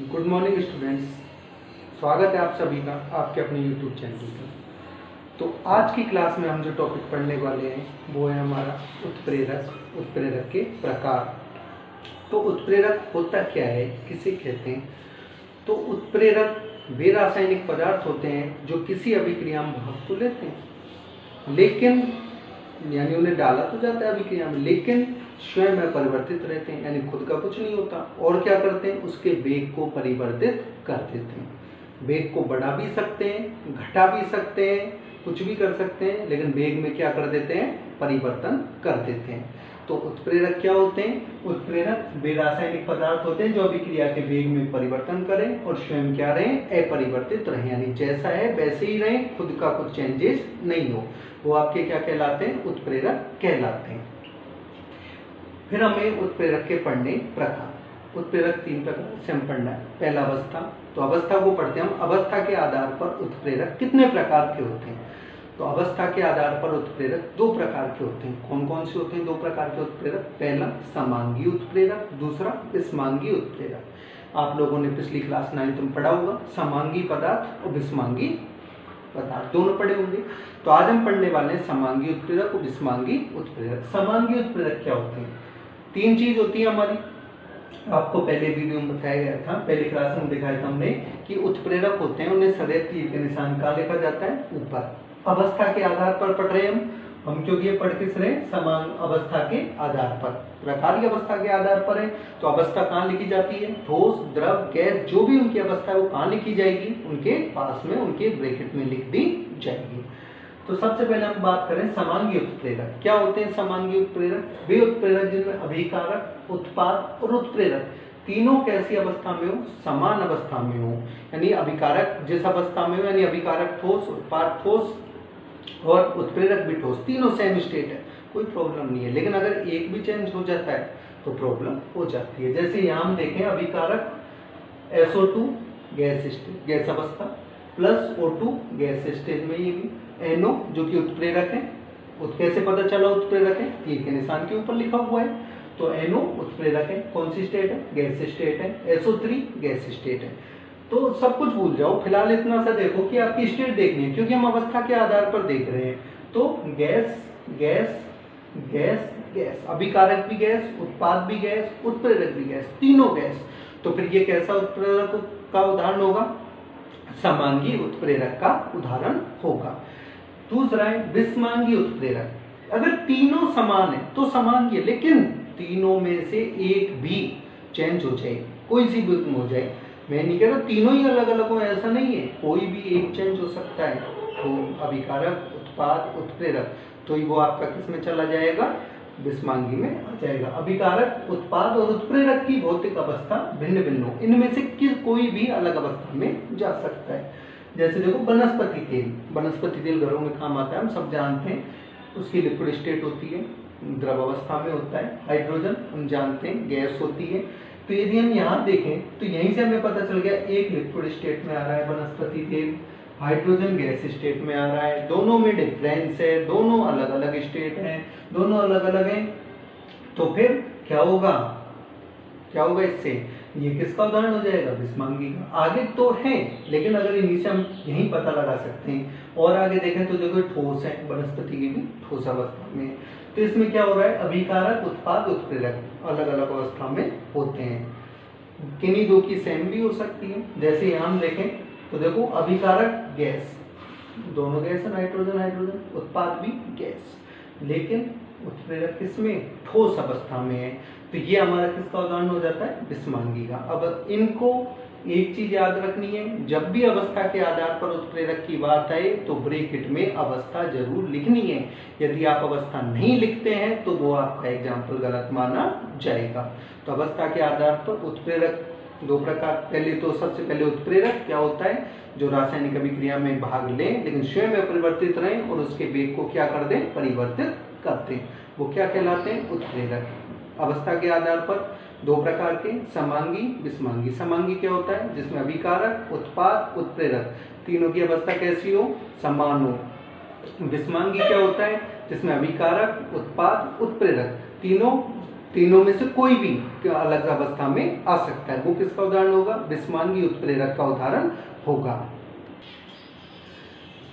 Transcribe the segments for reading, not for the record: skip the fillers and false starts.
Good morning students. स्वागत है आप सभी का आपके अपने यूट्यूब चैनल पर। तो आज की क्लास में हम जो टॉपिक पढ़ने वाले हैं वो है हमारा उत्प्रेरक के प्रकार। तो उत्प्रेरक होता क्या है, किसे कहते हैं? तो उत्प्रेरक वे रासायनिक पदार्थ होते हैं जो किसी अभिक्रिया में भाग तो लेते हैं, लेकिन यानी उन्हें डाला तो जाता है अभिक्रिया में, लेकिन स्वयं में परिवर्तित रहते हैं, यानी खुद का कुछ नहीं होता। और क्या करते हैं, उसके वेग को परिवर्तित कर देते हैं। वेग को बढ़ा भी सकते हैं, घटा भी सकते हैं, कुछ भी कर सकते हैं, लेकिन वेग में क्या कर देते हैं, परिवर्तन कर देते हैं। तो उत्प्रेरक क्या होते हैं? उत्प्रेरक वे रासायनिक पदार्थ होते हैं जो अभिक्रिया के वेग में परिवर्तन करें और स्वयं क्या रहें, अपरिवर्तित रहें, यानी जैसा है वैसे ही रहें, खुद का कुछ चेंजेस नहीं हो। वो आपके क्या कहलाते हैं? उत्प्रेरक कहलाते हैं। फिर हमें उत्प्रेरक के पढ़ने प्रकार। उत्प्रेरक 3 प्रकार से हम पढ़ना है। पहला अवस्था, तो अवस्था को पढ़ते हैं हम। अवस्था के आधार पर उत्प्रेरक कितने प्रकार के होते हैं? तो अवस्था के आधार पर उत्प्रेरक 2 प्रकार के होते हैं। कौन कौन से होते हैं 2 प्रकार के उत्प्रेरक? पहला समांगी उत्प्रेरक, दूसरा विषमांगी उत्प्रेरक। आप लोगों ने पिछली क्लास 9th में पढ़ा होगा, समांगी पदार्थ और विषमांगी पदार्थ दोनों पढ़े होंगे। तो आज हम पढ़ने वाले हैं समांगी उत्प्रेरक और विषमांगी उत्प्रेरक। समांगी उत्प्रेरक क्या होते हैं? 3 चीज होती है हमारी। आपको पहले वीडियो में बताया गया था, पहले क्लास में दिखाया था हमने कि उत्प्रेरक होते हैं, उन्हें सदैव तीर के निशान कहाँ लिखा जाता है? ऊपर। अवस्था के आधार पर पढ़ रहे हैं हम क्योंकि ये पढ़ किस रहे? समान अवस्था के आधार पर, प्रकार की अवस्था के आधार पर है। तो अवस्था कहाँ लिखी जाती है? ठोस, द्रव, गैस, जो भी उनकी अवस्था है वो कहाँ लिखी जाएगी? उनके पास में, उनके ब्रैकेट में लिख दी जाएगी। तो सबसे पहले हम बात करें समांगी उत्प्रेरक। क्या होते हैं समांगी उत्प्रेरक? वे उत्प्रेरक जिनमें अभिकारक, उत्पाद और उत्प्रेरक तीनों कैसी अवस्था में हो? समान अवस्था में हो, यानी अभिकारक जिस अवस्था में हो, यानी अभिकारक ठोस, उत्पाद ठोस और उत्प्रेरक भी ठोस, तीनों सेम स्टेट है, कोई प्रॉब्लम नहीं है। लेकिन अगर एक भी चेंज हो जाता है तो प्रॉब्लम हो जाती है। जैसे यहाँ हम देखें, अभिकारक SO2 गैस स्टेट, गैस अवस्था, प्लस O2 गैस स्टेट में, ये भी NO जो कि उत्प्रेरक है। कैसे पता चला उत्प्रेरक है? तीर के निशान के ऊपर लिखा हुआ है। तो NO उत्प्रेरक है, कौन सी स्टेट है? गैस स्टेट है। SO3 गैस स्टेट है। तो सब कुछ भूल जाओ, फिलहाल इतना सा देखो कि आपकी स्टेट देखनी है, क्योंकि हम अवस्था के आधार पर देख रहे हैं। तो गैस गैस गैस गैस, अभिकारक भी गैस, उत्पाद भी गैस, उत्प्रेरक भी गैस, तीनों गैस। तो फिर ये कैसा उत्प्रेरक का उदाहरण होगा? समांगी उत्प्रेरक का उदाहरण होगा। दूसरा है विषमांगी उत्प्रेरक। अगर तीनों समान है तो समांगी है, लेकिन तीनों में से एक भी चेंज हो जाए, कोई सी भी हो जाए, मैं नहीं कह रहा तीनों ही अलग अलग हो, ऐसा नहीं है, कोई भी एक चेंज हो सकता है। तो अभिकारक, उत्पाद, उत्प्रेरक, तो वो आपका किस में चला जाएगा? विषमांगी में आ जाएगा। अभिकारक, उत्पाद और उत्प्रेरक की भौतिक अवस्था भिन्न भिन्न हो, इनमें से कोई भी अलग अवस्था में जा सकता है। जैसे देखो वनस्पति तेल, वनस्पति तेल घरों में काम आता है, हम सब जानते हैं। उसकी लिक्विड स्टेट होती है, द्रव अवस्था में होता है। हाइड्रोजन हम जानते हैं गैस होती है। तो यदि हम यहाँ देखें तो यहीं से हमें पता चल गया, एक लिक्विड स्टेट में आ रहा है वनस्पति तेल, हाइड्रोजन गैस स्टेट में आ रहा है। दोनों में डिफरेंस है, दोनों अलग अलग स्टेट हैं, दोनों अलग अलग हैं। तो फिर क्या होगा? क्या होगा इससे? ये किसका उदाहरण हो जाएगा? विषमांगी का। आगे तो है, लेकिन अगर इन्हीं से हम यही पता लगा सकते हैं। और आगे देखें तो देखो ठोस है, वनस्पति की भी ठोस अवस्था में। तो इसमें क्या हो रहा है? अभिकारक, उत्पाद, उत्प्रेरक अलग अलग अवस्था में होते हैं। किन्हीं दो की सेम भी हो सकती है। जैसे यहाँ हम देखें तो देखो अभिकारक गैस, दोनों गैस है, नाइट्रोजन हाइड्रोजन, उत्पाद भी गैस, लेकिन उत्प्रेरक किसमें? ठोस अवस्था में है। तो ये हमारा किसका उदाहरण हो जाता है? विषमांगी का। अब इनको एक चीज याद रखनी है, जब भी अवस्था के आधार पर उत्प्रेरक की बात आए तो ब्रैकेट में अवस्था जरूर लिखनी है। यदि आप अवस्था नहीं लिखते हैं तो वो आपका एग्जाम्पल गलत माना जाएगा। तो अवस्था के आधार पर उत्प्रेरक 2 प्रकार। पहले तो सबसे पहले उत्प्रेरक क्या होता है? जो रासायनिक अभिक्रिया में भाग लें लेकिन स्वयं अपरिवर्तित रहें और उसके वेग को क्या कर दें? परिवर्तित करते हैं, वो क्या कहलाते हैं? उत्प्रेरक। अवस्था के आधार पर 2 प्रकार के, समांगी, विषमांगी। समांगी क्या होता है? जिसमें अभिकारक, उत्पाद, उत्प्रेरक तीनों की अवस्था कैसी हो? समान हो। विषमांगी क्या होता है? जिसमें अभिकारक, उत्पाद, उत्प्रेरक तीनों तीनों में से कोई भी अलग अवस्था में आ सकता है। वो किसका उदाहरण होगा? विषमांगी उत्प्रेरक का उदाहरण होगा।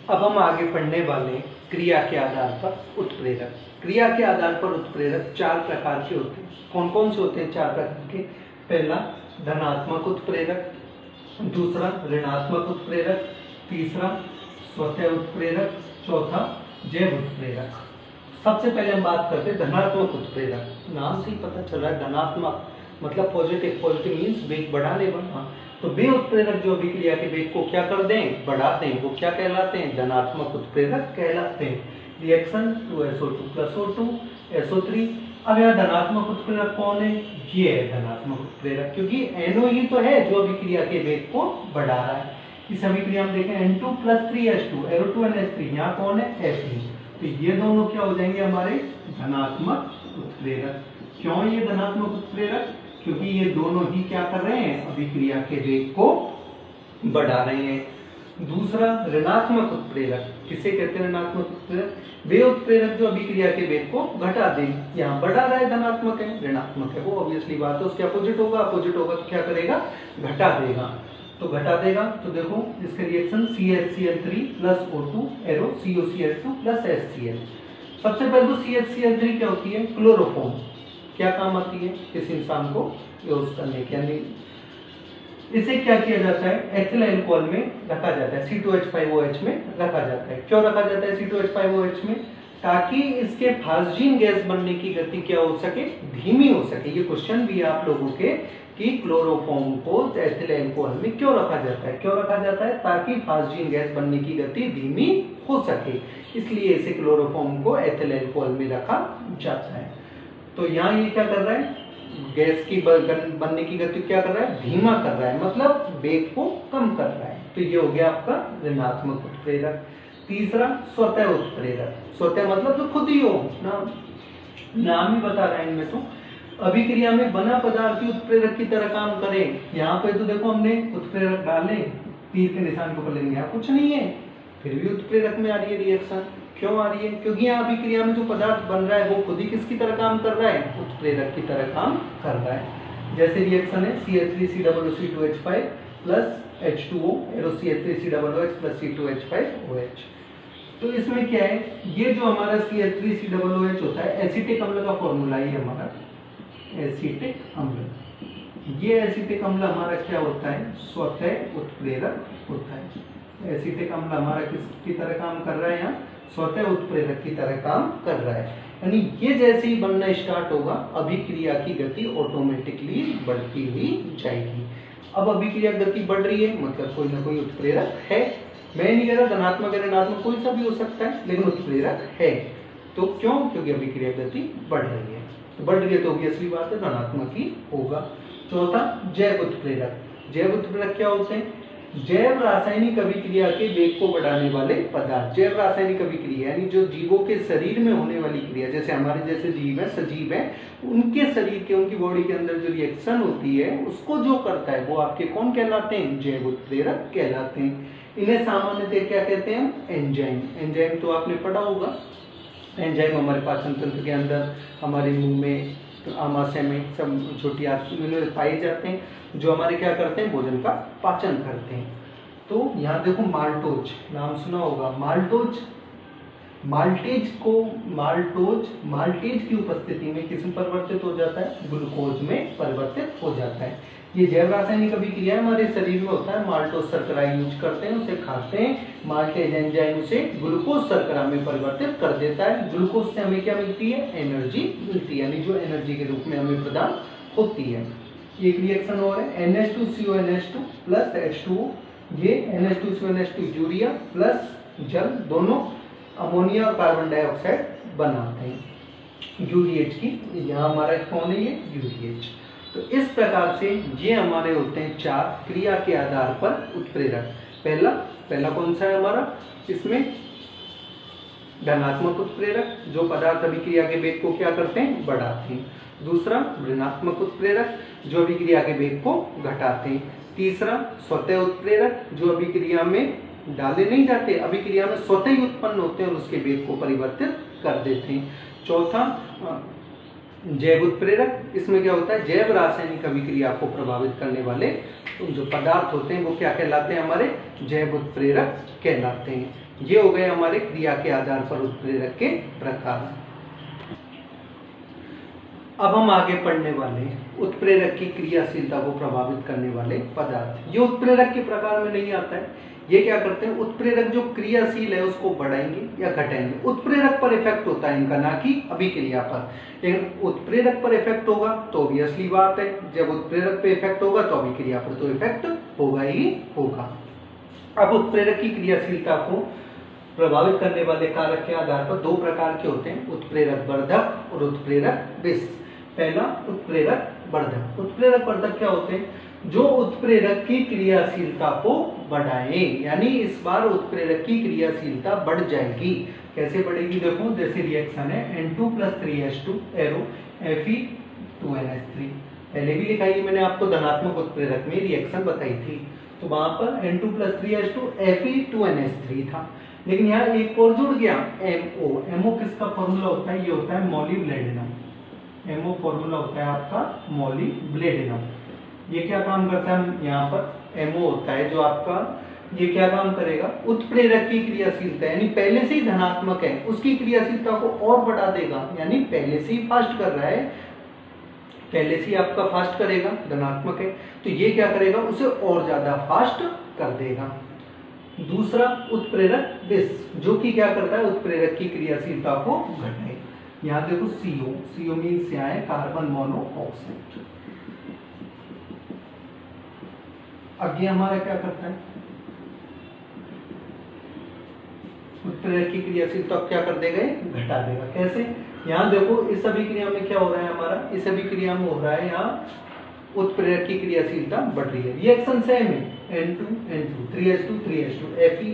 अब हम आगे पढ़ने वाले हैं क्रिया के आधार पर उत्प्रेरक। क्रिया के आधार पर उत्प्रेरक 4 प्रकार के होते हैं। कौन कौन से होते हैं 4 प्रकार के? पहला धनात्मक उत्प्रेरक, दूसरा ऋणात्मक उत्प्रेरक, तीसरा स्वतः उत्प्रेरक, चौथा जैव उत्प्रेरक। सबसे पहले हम बात करते हैं धनात्मक उत्प्रेरक। नाम से ही पता चल रहा है धनात्मक मतलब पॉजिटिव। पॉजिटिव मीन्स वेग बढ़ाने वाला। तो वे उत्प्रेरक जो अभिक्रिया के वेग को क्या कर दें? बढ़ा दें, वो क्या कहलाते हैं? धनात्मक उत्प्रेरक कहलाते हैं। Reaction 2SO2 + O2 SO3। अब यहाँ धनात्मक उत्प्रेरक कौन है? ये है धनात्मक उत्प्रेरक, क्योंकि NO ही तो है जो अभिक्रिया के वेग को बढ़ा रहा है। इस अभिक्रिया में देखें N2 + 3H2 Aro2NH3, यहाँ कौन है? Fe। तो ये दोनों क्या हो जाएंगे हमारे? धनात्मक उत्प्रेरक। क्यों ये धनात्मक उत्प्रेरक? क्योंकि ये दोनों ही क्या कर रहे हैं? अभिक्रिया के वेग को बढ़ा रहे हैं। दूसरा ऋणात्मक उत्प्रेरक। किसे कहते हैं ऋणात्मक उत्प्रेरक? वे उत्प्रेरक जो अभिक्रिया के वेग को घटा दें। यहाँ बढ़ा रहा है धनात्मक है, ऋणात्मक है, वो ऑब्वियसली बात है, उसके अपोजिट होगा। अपोजिट होगा तो क्या करेगा? घटा देगा। तो घटा देगा तो देखो इसका reaction CHCl3 + O2 arrow COCl2 + HCl। सबसे पहले तो CHCl3 क्या होती है? क्लोरोफॉर्म। क्या काम आती है? इस इंसान को यूज करने के, यानी इसे क्या किया जाता है? एथिल अल्कोहल में रखा जाता है, C2H5OH में रखा जाता है। क्यों रखा जाता है C2H5OH में? ताकि इसके फास्जीन गैस बनने की गति क्या हो सके? धीमी हो सके। ये क्वेश्चन भी है आप लोगों के कि क्लोरोफॉर्म को एथिल अल्कोहल में क्यों रखा जाता है? क्यों रखा जाता है? ताकि फास्जीन गैस बनने की गति धीमी हो सके, इसलिए इसे क्लोरोफॉर्म को एथिल अल्कोहल में रखा जाता है। तो यहाँ ये क्या कर रहा है? गैस की बनने की गति क्या कर रहा है? धीमा कर रहा है, मतलब वेग को कम कर रहा है। तो ये हो गया आपका ऋणात्मक उत्प्रेरक। तीसरा स्वतः उत्प्रेरक। स्वतः मतलब जो खुद ही हो, नाम ही बता रहा है इनमें। तो अभिक्रिया में बना पदार्थ उत्प्रेरक की तरह काम करे। यहाँ पे तो देखो हमने उत्प्रेरक डाले, तीर के निशान को लेंगे, यहाँ कुछ नहीं है, फिर भी उत्प्रेरक में आ रही है रिएक्शन। क्यों आ रही है? क्योंकि यहाँ अभिक्रिया में जो पदार्थ बन रहा है वो खुद ही किसकी तरह काम कर रहा है? उत्प्रेरक की तरह काम कर रहा है। जैसे रिएक्शन है CH3COO2H5 + H2O arrow CH3COOH + C2H5OH। तो इसमें क्या है? ये जो हमारा CH3COOH होता है, एसिटिक अम्ल का फॉर्मूला ही हमारा एसिटिक अम्ल। ये एसिटिक अम्ल हमारा क्या होता है? स्वतः उत्प्रेरक होता है। एसिटिक अम्ल हमारा किसकी तरह काम कर रहा है? यहाँ स्वतः उत्प्रेरक की तरह काम कर रहा है। यानी ये जैसे ही बनना स्टार्ट होगा, अभिक्रिया की गति ऑटोमेटिकली बढ़ती हुई जाएगी। अब अभिक्रिया गति बढ़ रही है मतलब कोई ना कोई उत्प्रेरक है। मैं नहीं कह रहा धनात्मक या ऋणात्मक, कोई सा भी हो सकता है, लेकिन उत्प्रेरक है। तो क्यों? क्योंकि अभिक्रिया गति बढ़ रही है। तो बढ़ रही है तो ऑब्वियसली बात है धनात्मक ही होगा। चौथा जैव उत्प्रेरक। जैव उत्प्रेरक क्या होते हैं? जैव रासायनिक अभिक्रिया के वेग को बढ़ाने वाले पदार्थ। जैव रासायनिक अभिक्रिया यानी जो जीवों के शरीर में होने वाली क्रिया, जैसे हमारे जैसे जीव है, सजीव है, उनके शरीर के, उनकी बॉडी के अंदर जो रिएक्शन होती है उसको जो करता है वो आपके कौन कहलाते हैं? जैव उत्प्रेरक कहलाते हैं। इन्हें सामान्यतः क्या कहते हैं? एंजाइम। एंजाइम तो आपने पढ़ा होगा। एंजाइम हमारे पाचन तंत्र के अंदर, हमारे मुंह में, आमाशय में सब छोटी आंतों पाए जाते हैं, जो हमारे क्या करते हैं? भोजन का पाचन करते हैं। तो यहाँ देखो माल्टोज, नाम सुना होगा। माल्टेज की उपस्थिति में किस में परिवर्तित हो जाता है? ग्लूकोज में परिवर्तित हो जाता है। ये जैव रासायनिक अभिक्रिया हमारे शरीर में होता है। माल्टोज शर्करा यूज करते हैं, उसे खाते हैं। माल्टेज एंजाइम उसे ग्लूकोज शर्करा में परिवर्तित कर देता है। ग्लूकोज से हमें क्या मिलती है? एनर्जी मिलती है, यानी जो एनर्जी के रूप में हमें प्रदान होती है। एक रिएक्शन और है NH2CONH2 + H2O। ये NH2CONH2 यूरिया प्लस जल दोनों अमोनिया और कार्बन डाइऑक्साइड बनाते हैं यूरिएच की। यहाँ हमारा कौन है? ये यूरिएच। तो इस प्रकार से ये हमारे होते हैं 4 क्रिया के आधार पर उत्प्रेरक। पहला कौन सा है हमारा? इसमें धनात्मक उत्प्रेरक, जो पदार्थ अभिक्रिया के वेग को क्या करते हैं? बढ़ाते हैं। दूसरा ऋणात्मक उत्प्रेरक, जो अभिक्रिया के वेग को घटाते हैं। तीसरा स्वतः उत्प्रेरक, जो अभिक्रिया में डाले नहीं जाते, अभिक्रिया में स्वतः ही उत्पन्न होते हैं और उसके वेग को परिवर्तित कर देते हैं। चौथा जैव उत्प्रेरक, इसमें क्या होता है, जैव रासायनिक अभिक्रिया को प्रभावित करने वाले जो पदार्थ होते हैं वो क्या कहलाते हैं, हमारे जैव उत्प्रेरक कहलाते हैं। ये हो गए हमारे क्रिया के आधार पर उत्प्रेरक के प्रकार। अब हम आगे पढ़ने वाले उत्प्रेरक की क्रियाशीलता को प्रभावित करने वाले पदार्थ। ये उत्प्रेरक के प्रकार में नहीं आता है। ये क्या करते हैं, उत्प्रेरक जो क्रियाशील है उसको बढ़ाएंगे या घटाएंगे। उत्प्रेरक पर इफेक्ट होता है इनका, ना कि अभिक्रिया पर। लेकिन उत्प्रेरक पर इफेक्ट होगा तो भी असली बात है, जब उत्प्रेरक पे इफेक्ट होगा तो अभिक्रिया पर तो इफेक्ट होगा ही होगा। अब उत्प्रेरक की क्रियाशीलता को प्रभावित करने वाले कारक के आधार पर दो प्रकार के होते हैं, उत्प्रेरक वर्धक और उत्प्रेरक विष। पहला उत्प्रेरक वर्धक। उत्प्रेरक वर्धक क्या होते हैं, जो उत्प्रेरक की क्रियाशीलता को बढ़ाएं, यानी इस बार उत्प्रेरक की क्रियाशीलता बढ़ जाएगी। कैसे बढ़ेगी, देखो जैसे रिएक्शन है N2 + 3H2 एरो Fe2NH3। पहले भी लिखाई है मैंने आपको, धनात्मक उत्प्रेरक में रिएक्शन बताई थी, तो वहां पर N2 + 3H2 Fe2NH3 था। लेकिन यहाँ एक और जुड़ गया, MO। MO किसका फॉर्मूला होता है, ये होता है मोलिब्लेडिनम। MO फॉर्मूला होता है आपका मोलिब्लेडिनम। ये क्या काम करता है, यहाँ पर MO होता है जो आपका, ये क्या काम करेगा, उत्प्रेरक की क्रियाशीलता, यानी पहले से ही धनात्मक है उसकी क्रियाशीलता को और बढ़ा देगा। यानी पहले से ही फास्ट कर रहा है, पहले से ही आपका फास्ट करेगा, धनात्मक है, तो ये क्या करेगा, उसे और ज्यादा फास्ट कर देगा। दूसरा उत्प्रेरक विष, जो कि क्या करता है, उत्प्रेरक की क्रियाशीलता को घटाए। यहाँ देखो CO मीन्स यहाँ है कार्बन मोनोऑक्साइड। अब ये हमारा क्या करता है, उत्प्रेरक की क्रियाशीलता क्या कर देगा, घटा देगा। कैसे, यहाँ देखो इस अभिक्रिया में क्या हो रहा है हमारा, इस अभिक्रिया में हो रहा है यहाँ उत्प्रेरक की क्रियाशीलता बढ़ रही है। रिएक्शन सेम है, N2 N2 3H2 3H2 Fe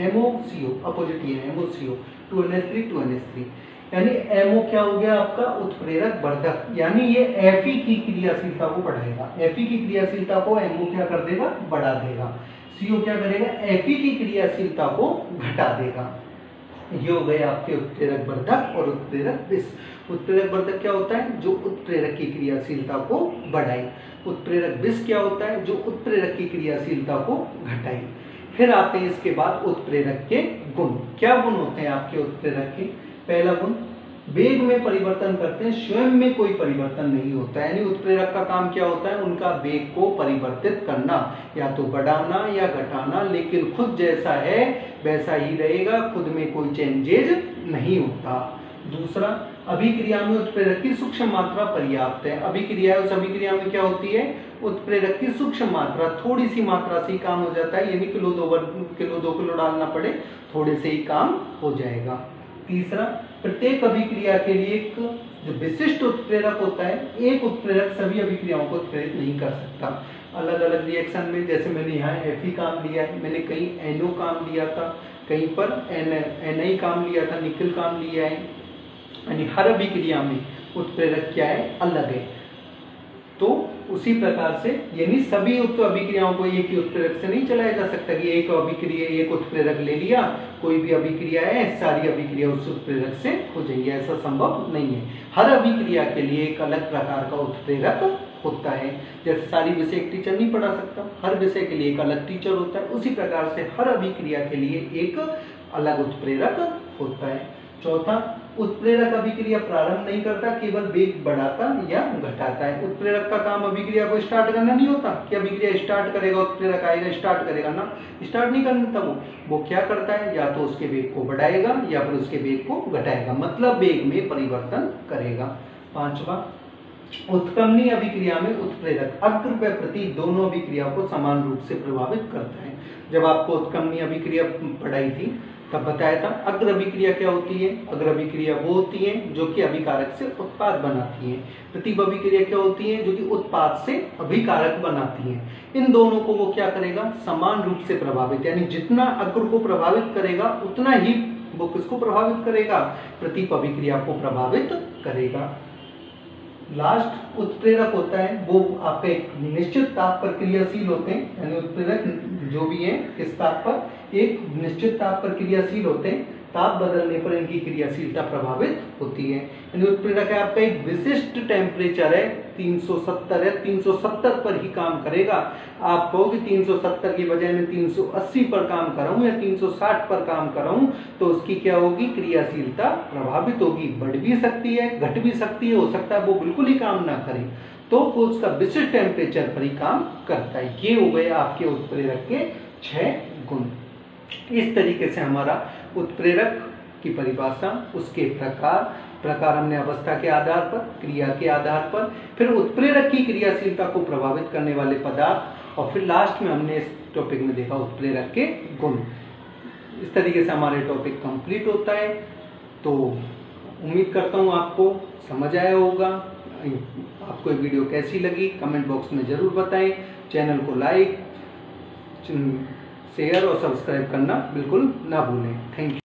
MO CO, opposite ये है MOCO 2NH3 2NH3। यानी MO क्या हो गया आपका, उत्प्रेरक वर्धक, यानी ये Fe की क्रियाशीलता को बढ़ाएगा। Fe की क्रियाशीलता को MO क्या कर देगा, बढ़ा देगा। CO क्या करेगा, Fe की क्रियाशीलता को घटा देगा। ये हो गए आपके उत्प्रेरक वर्धक और उत्प्रेरक विष। उत्प्रेरक वर्धक क्या होता है, जो उत्प्रेरक की क्रियाशीलता को बढ़ाए। उत्प्रेरक विष क्या होता है, जो उत्प्रेरक की क्रियाशीलता को घटाए। फिर आते हैं इसके बाद उत्प्रेरक के गुण। क्या गुण होते हैं आपके उत्प्रेरक के, पहला गुण, वेग में परिवर्तन करते हैं, स्वयं में कोई परिवर्तन नहीं होता है। यानी उत्प्रेरक का काम क्या होता है, उनका वेग को परिवर्तित करना, या तो बढ़ाना या घटाना, लेकिन खुद जैसा है वैसा ही रहेगा, खुद में कोई चेंजेज नहीं होता। दूसरा, अभिक्रिया में उत्प्रेरक की सूक्ष्म मात्रा पर्याप्त है। अभिक्रिया, उस अभिक्रिया में क्या होती है, उत्प्रेरक की सूक्ष्म मात्रा, थोड़ी सी मात्रा से ही काम हो जाता है, यानी किलो 2 किलो डालना पड़े, थोड़े से ही काम हो जाएगा। तीसरा, प्रत्येक अभिक्रिया के लिए एक जो विशिष्ट उत्प्रेरक होता है, एक उत्प्रेरक सभी अभिक्रियाओं को उत्प्रेरित नहीं कर सकता। अलग अलग रिएक्शन में, जैसे मैंने यहाँ Fe काम लिया है, मैंने कहीं NO काम लिया था, कहीं पर Ni काम लिया था, निकल काम लिया है, यानी हर अभिक्रिया में उत्प्रेरक क्या है, अलग है। तो उसी प्रकार से यानी सभी अभिक्रियाओं को एक ही उत्प्रेरक से नहीं चलाया जा सकता कि एक अभिक्रिया एक उत्प्रेरक ले लिया, कोई भी अभिक्रिया है सारी अभिक्रिया उस उत्प्रेरक से हो जाएगी, ऐसा संभव नहीं है। हर अभिक्रिया के लिए एक अलग प्रकार का उत्प्रेरक होता है। जैसे सारी विषय एक टीचर नहीं पढ़ा सकता, हर विषय के लिए एक अलग टीचर होता है, उसी प्रकार से हर अभिक्रिया के लिए एक अलग उत्प्रेरक होता है। चौथा, उत्प्रेरक अभिक्रिया प्रारंभ नहीं करता, केवल वेग बढ़ाता या घटाता है। उत्प्रेरक का काम अभिक्रिया को स्टार्ट करना नहीं होता कि अभिक्रिया स्टार्ट करेगा उत्प्रेरक आएगा स्टार्ट करेगा, ना, स्टार्ट नहीं करता। वो क्या करता है, या तो उसके वेग को बढ़ाएगा या फिर उसके वेग को घटाएगा, मतलब वेग में परिवर्तन करेगा। पांचवा, उत्क्रमणीय अभिक्रिया में उत्प्रेरक अग्र व प्रति दोनों अभिक्रिया को समान रूप से प्रभावित करता है। जब आपको उत्क्रमणीय अभिक्रिया पढ़ाई थी तब बताया था अग्र अभिक्रिया क्या होती है। अग्र अभिक्रिया वो होती है जो कि अभिकारक से उत्पाद बनाती है। प्रतिप अभिक्रिया क्या होती है, जो कि उत्पाद से अभिकारक बनाती है। इन दोनों को वो क्या करेगा, समान रूप से प्रभावित, यानी जितना अग्र को प्रभावित करेगा उतना ही वो किसको प्रभावित करेगा, प्रतिप अभिक्रिया को प्रभावित करेगा। लास्ट उत्प्रेरक होता है वो आपके एक निश्चित ताप पर क्रियाशील होते हैं, यानी उत्प्रेरक जो भी है किस ताप पर, एक निश्चित ताप पर क्रियाशील होते हैं ताप बदलने पर इनकी क्रियाशीलता प्रभावित होती है। यानी उत्प्रेरक है आपका एक विशिष्ट टेम्परेचर है 370 है, 370 पर ही काम करेगा। आप कहो कि 370 की बजाय मैं 380 पर काम कर रहा हूँ या 360 पर काम कर रहा हूँ, तो उसकी क्या होगी, क्रियाशीलता प्रभावित होगी। बढ़ भी सकती है, घट भी सकती है, हो सकता है वो बिल्कुल ही काम ना करे, तो वो उसका विशिष्ट टेम्परेचर पर ही काम करता है। ये हो गए आपके उत्प्रेरक के 6 गुण। इस तरीके से हमारा उत्प्रेरक की परिभाषा, उसके प्रकार हमने अवस्था के आधार पर, क्रिया के आधार पर, फिर उत्प्रेरक की क्रियाशीलता को प्रभावित करने वाले पदार्थ, और फिर लास्ट में हमने इस टॉपिक में देखा उत्प्रेरक के गुण। इस तरीके से हमारे टॉपिक कंप्लीट होता है। तो उम्मीद करता हूँ आपको समझ आया होगा। आपको ये वीडियो कैसी लगी कमेंट बॉक्स में जरूर बताएं। चैनल को लाइक, शेयर और सब्सक्राइब करना बिल्कुल ना भूलें। Thank you.